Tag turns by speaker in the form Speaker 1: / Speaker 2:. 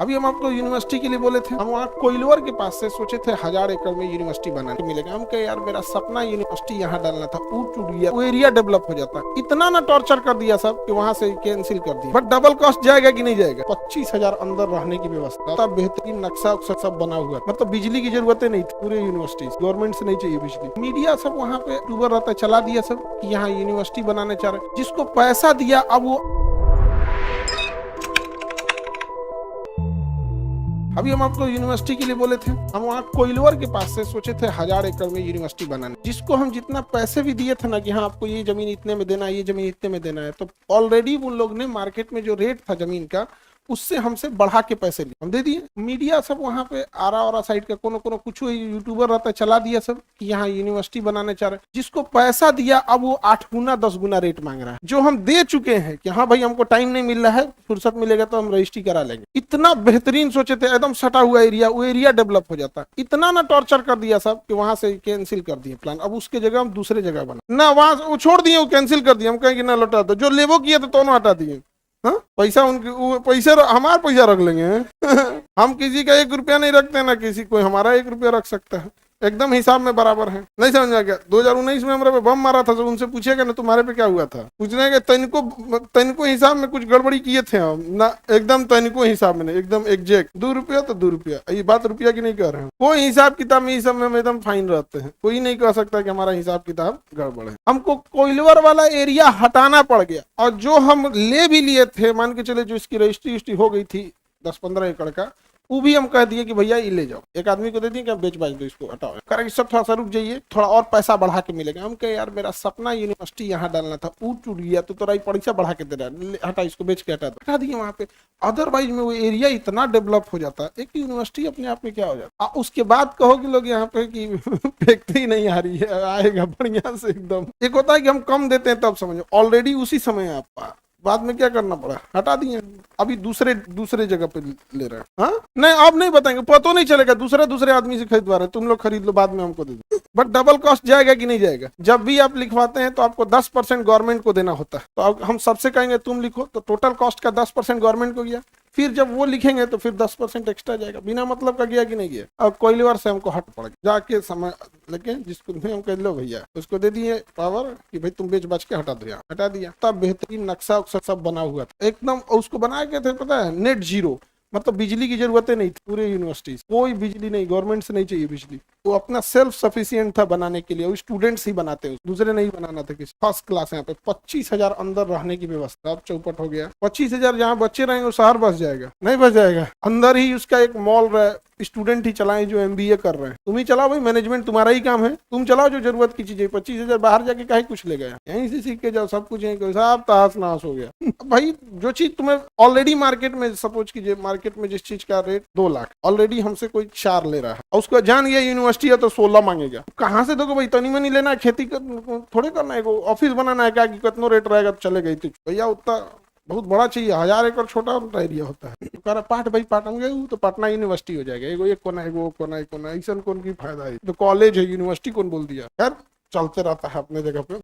Speaker 1: अभी हम आपको यूनिवर्सिटी के लिए बोले थे, हम वहाँ कोइलवर के पास से सोचे थे 1000 एकड़ में यूनिवर्सिटी बनाने मिलेगा। हम कहे यार मेरा सपना यूनिवर्सिटी यहाँ डालना था, वो टूट गया, वो एरिया डेवलप हो जाता। इतना ना टॉर्चर कर दिया सब कि वहाँ से कैंसिल कर दिया। बट डबल कॉस्ट जाएगा कि नहीं जाएगा? 25,000 अंदर रहने की व्यवस्था, बेहतरीन नक्शा सब बना हुआ, मतलब बिजली की जरूरत नहीं थी। पूरे यूनिवर्सिटी गवर्नमेंट से नहीं चाहिए बिजली। मीडिया सब वहाँ पे यूट्यूबर रहता, चला दिया सब कि यहाँ यूनिवर्सिटी बनाने चाह रहे। जिसको पैसा दिया अब वो अभी हम आपको यूनिवर्सिटी के लिए बोले थे, हम वहाँ कोइलवर के पास से सोचे थे 1000 एकड़ में यूनिवर्सिटी बनाने। जिसको हम जितना पैसे भी दिए थे ना कि हाँ आपको ये जमीन इतने में देना है, ये जमीन इतने में देना है, तो ऑलरेडी उन लोग ने मार्केट में जो रेट था जमीन का उससे हमसे बढ़ा के पैसे लिए, हम दे दिए। मीडिया सब वहाँ पे आरा साइड का कोनो कुछ यूट्यूबर रहता, चला दिया सब कि यहाँ यूनिवर्सिटी बनाने चाह रहे। जिसको पैसा दिया अब वो 8 गुना 10 गुना रेट मांग रहा है। जो हम दे चुके हैं कि हाँ भाई हमको टाइम नहीं मिल रहा है, फुर्सत मिलेगा तो हम रजिस्ट्री करा लेंगे। इतना बेहतरीन सोचे थे, एकदम सटा हुआ एरिया, वो एरिया डेवलप हो जाता। इतना ना टॉर्चर कर दिया सब कि वहां से कैंसिल कर दिए प्लान। अब उसके जगह हम दूसरे जगह बना ना, वहां वो छोड़ दिए, वो कैंसिल कर दिया। हम कहेंगे ना लौटा दो, जो लेवो किया तो दोनों हटा दिए। हाँ पैसा उनके पैसे, हमारा पैसा रख लेंगे हम किसी का 1 रुपया नहीं रखते ना किसी, कोई हमारा 1 रुपया रख सकता है। एकदम हिसाब में बराबर है। नहीं समझ आ गया? 2019 में हमारे पे बम मारा था, तो उनसे पूछेगा ना तुम्हारे पे क्या हुआ था, पूछने के तनिको हिसाब में कुछ गड़बड़ी किए थे हम ना, एकदम तनिको हिसाब में नहीं, एकदम एग्जैक्ट 2 रुपया तो 2 रुपया। ये बात रुपया की नहीं कह रहे हैं, कोई हिसाब किताब में इस सब में हम एकदम फाइन रहते हैं। कोई नहीं कह सकता कि हमारा हिसाब किताब गड़बड़ है। हमको कोइलवर वाला एरिया हटाना पड़ गया, और जो हम ले भी लिए थे, मान के चले जो इसकी रजिस्ट्री हो गई थी 10-15 एकड़ का, वो भी हम कह दिए कि भैया ये ले जाओ, एक आदमी को दे दिए कि बेच बाच दो, इसको हटाओ, करें सब थोड़ा सा रुक जाइए, थोड़ा और पैसा बढ़ा के मिलेगा। हम कहे यार मेरा सपना यूनिवर्सिटी यहाँ डालना था, वो टूट गया, तो तेरा पैसा बढ़ा के दे रहा है, हटा इसको, बेच के हटा दिए वहाँ पे। अदरवाइज में वो एरिया इतना डेवलप हो जाता, एक यूनिवर्सिटी अपने आप में क्या हो जाता। उसके बाद कहोगे लोग यहाँ पे कि फेंकते ही नहीं आ रही है, आएगा बढ़िया से एकदम। एक होता है कि हम कम देते हैं तब समझो, ऑलरेडी उसी समय आप बाद में क्या करना पड़ा, हटा दिए। अभी दूसरे जगह पे ले रहे हैं। हाँ नहीं आप नहीं बताएंगे, पता नहीं चलेगा, दूसरे आदमी से खरीदवा रहे, तुम लोग खरीद लो, बाद में हमको दे दो। बट डबल कॉस्ट जाएगा कि नहीं जाएगा? जब भी आप लिखवाते हैं तो आपको 10% गवर्नमेंट को देना होता है। तो अब हम सबसे कहेंगे तुम लिखो, तो टोटल कॉस्ट का 10% गवर्नमेंट को गया। फिर जब वो लिखेंगे तो फिर 10% एक्स्ट्रा जाएगा, बिना मतलब का गया कि नहीं गया। अब कोइलवर से हमको हट पड़ गया जाके समय, लेकिन जिसको हम कह लो भैया उसको दे दिए पावर कि भाई तुम बेच बाच के हटा दो, हटा दिया। तब बेहतरीन नक्शा सब बना हुआ था एकदम, उसको बनाया गया था पता है, नेट जीरो, मतलब बिजली की जरूरतें नहीं थी। पूरे यूनिवर्सिटी कोई बिजली नहीं, गवर्नमेंट से नहीं चाहिए बिजली। वो अपना सेल्फ सफिशिएंट था बनाने के लिए, वो स्टूडेंट्स ही बनाते हैं, दूसरे नहीं बनाना था किसी। फर्स्ट क्लास यहाँ पे 25,000 अंदर रहने की व्यवस्था, अब चौपट हो गया। 25,000 जहाँ बच्चे रहेंगे वो शहर बस जाएगा, नहीं बस जाएगा। अंदर ही उसका एक मॉल रहे, स्टूडेंट ही चलाएं जो MBA कर रहे हैं। तुम ही चलाओ भाई, मैनेजमेंट तुम्हारा ही काम है, तुम चलाओ जो जरूरत की चीजें। 25,000 बाहर जाके काहे कुछ ले गया, यहीं से सीख के जाओ, सब कुछ यहीं, सब तहस नहस हो गया। भाई जो चीज तुम्हें ऑलरेडी मार्केट में, सपोज कीजिए मार्केट में जिस चीज का रेट 2 लाख, ऑलरेडी हमसे कोई 4 ले रहा है, और उसको जान गया यूनिवर्सिटी है तो 16 मांगेगा। कहाँ से दोगे भाई? तनी मनी लेना है, खेती थोड़े करना है, ऑफिस बनाना है क्या कि कितना रेट रहेगा तो चलेगा। भैया उतना बहुत बड़ा चाहिए, 1000 एकड़ छोटा एरिया होता है। तो कह रहा पाठ भाई पाटन गए तो पटना यूनिवर्सिटी हो जाएगा, एगो एक कोना एगो कोना एक कोना, ऐसा कौन की फायदा है? तो कॉलेज है, यूनिवर्सिटी कौन बोल दिया? यार चलते रहता है अपने जगह पे।